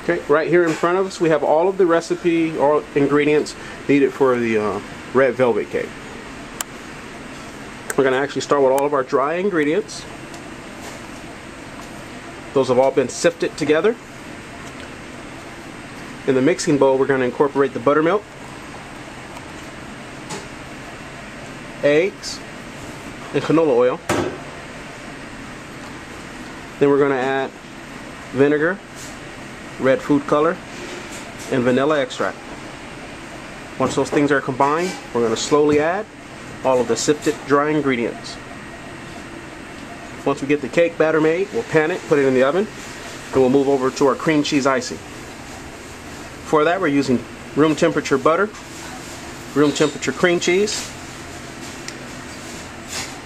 Okay, right here in front of us we have all of the recipe or ingredients needed for the red velvet cake. We're going to actually start with all of our dry ingredients. Those have all been sifted together. In the mixing bowl we're going to incorporate the buttermilk, eggs, and canola oil. Then we're going to add vinegar, red food color, and vanilla extract. Once those things are combined, we're going to slowly add all of the sifted dry ingredients. Once we get the cake batter made, we'll pan it, put it in the oven, and we'll move over to our cream cheese icing. For that we're using room temperature butter, room temperature cream cheese,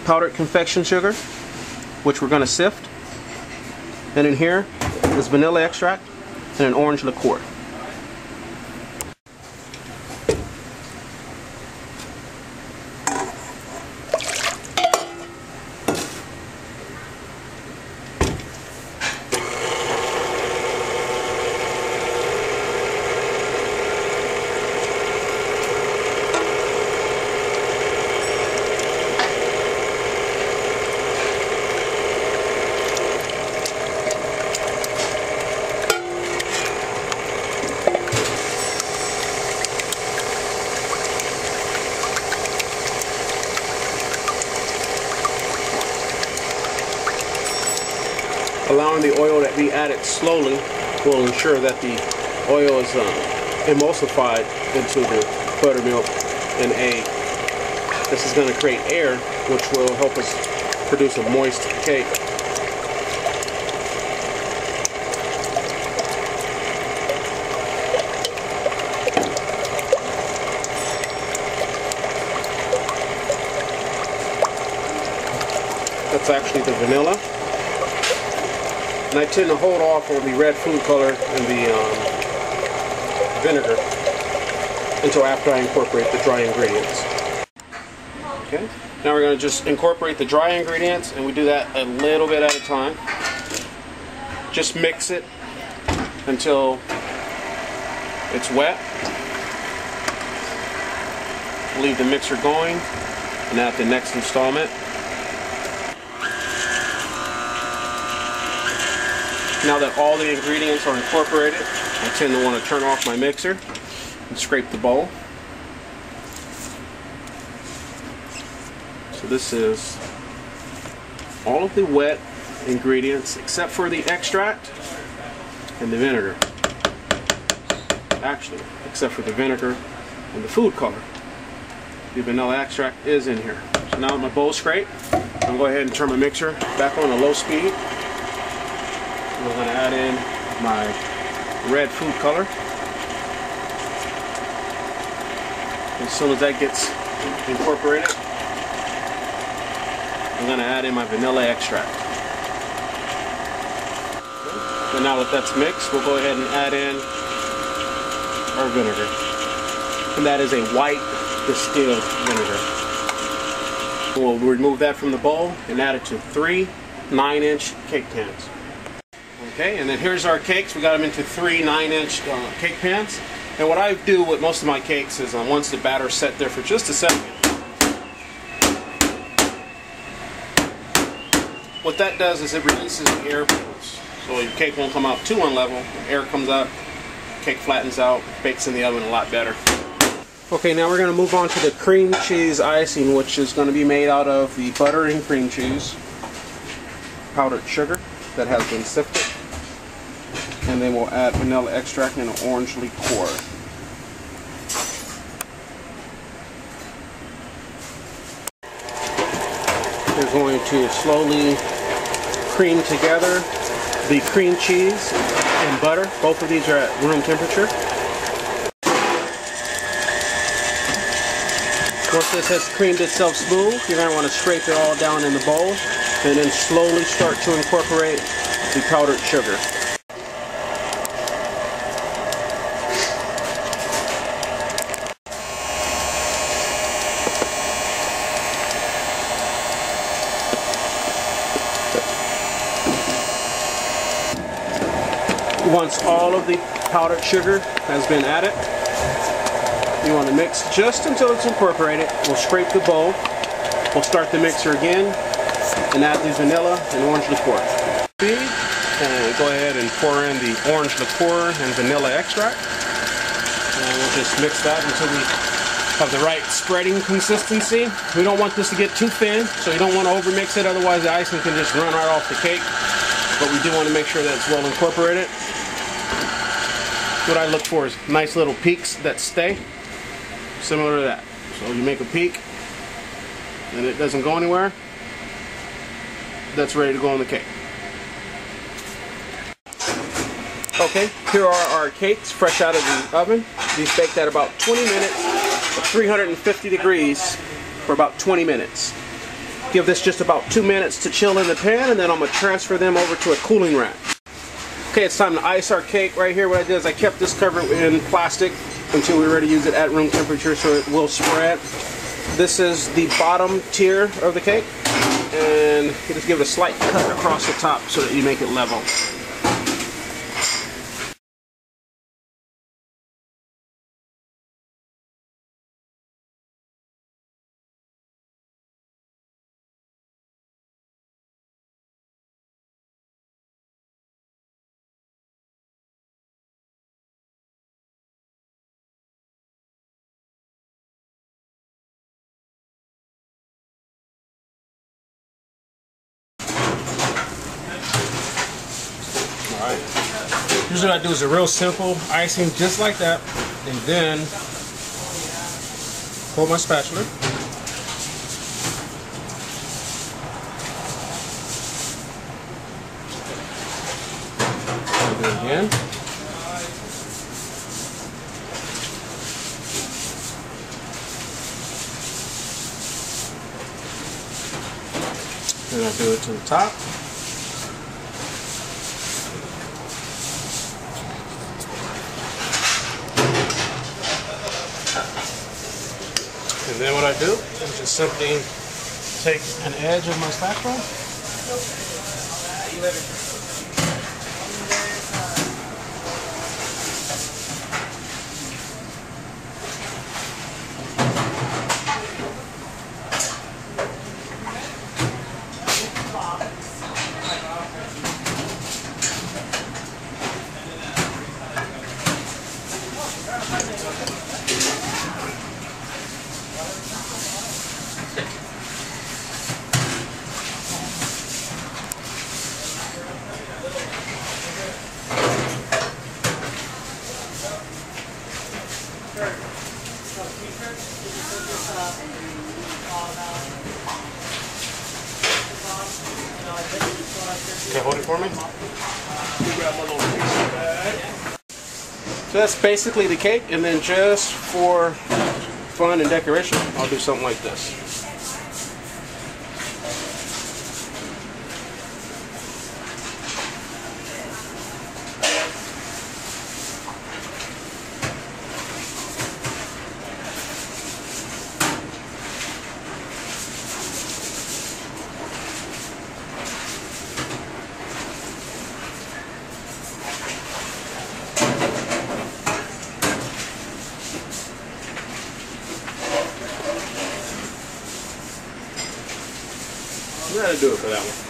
powdered confection sugar, which we're going to sift, and in here is vanilla extract and an orange liqueur. Allowing the oil to be added slowly will ensure that the oil is emulsified into the buttermilk and egg. This is going to create air, which will help us produce a moist cake. That's actually the vanilla. And I tend to hold off on the red food color and the vinegar until after I incorporate the dry ingredients. Okay, now we're going to just incorporate the dry ingredients, and we do that a little bit at a time. Just mix it until it's wet. Leave the mixer going and add the next installment. Now that all the ingredients are incorporated, I tend to want to turn off my mixer and scrape the bowl. So this is all of the wet ingredients except for the extract and the vinegar. Actually, except for the vinegar and the food color. The vanilla extract is in here. So now my bowl's scraped, I'm going to go ahead and turn my mixer back on to low speed. We're going to add in my red food color. As soon as that gets incorporated, I'm going to add in my vanilla extract. And now that that's mixed, we'll go ahead and add in our vinegar. And that is a white distilled vinegar. We'll remove that from the bowl and add it to 3 9-inch cake pans. Okay, and then here's our cakes. We got them into 3 9-inch cake pans. And what I do with most of my cakes is once the batter's set there for just a second, what that does is it releases the air bubbles. So your cake won't come out too unlevel. Air comes out, cake flattens out, bakes in the oven a lot better. Okay, now we're going to move on to the cream cheese icing, which is going to be made out of the butter and cream cheese, powdered sugar that has been sifted, and then we'll add vanilla extract and an orange liqueur. We're going to slowly cream together the cream cheese and butter. Both of these are at room temperature. Once this has creamed itself smooth, you're going to want to scrape it all down in the bowl and then slowly start to incorporate the powdered sugar. Once all of the powdered sugar has been added, you want to mix just until it's incorporated. We'll scrape the bowl. We'll start the mixer again and add the vanilla and orange liqueur. And go ahead and pour in the orange liqueur and vanilla extract. And we'll just mix that until we have the right spreading consistency. We don't want this to get too thin, so you don't want to overmix it, otherwise the icing can just run right off the cake. But we do want to make sure that it's well incorporated. What I look for is nice little peaks that stay, similar to that. So you make a peak and it doesn't go anywhere, that's ready to go on the cake. Okay, here are our cakes fresh out of the oven. These baked at about 20 minutes at 350 degrees for about 20 minutes. Give this just about 2 minutes to chill in the pan, and then I'm going to transfer them over to a cooling rack. Okay, it's time to ice our cake. Right here, what I did is I kept this covered in plastic until we're ready to use it at room temperature so it will spread. This is the bottom tier of the cake, and you just give it a slight cut across the top so that you make it level. Alright. Usually what I do is a real simple icing just like that, and then hold my spatula. Do it again. Then I do it to the top. And then what I do is just simply take an edge of my spatula. Okay, hold it for me. Grab my little pizza bag. So that's basically the cake, and then just for fun and decoration, I'll do something like this. That'll do it for that one.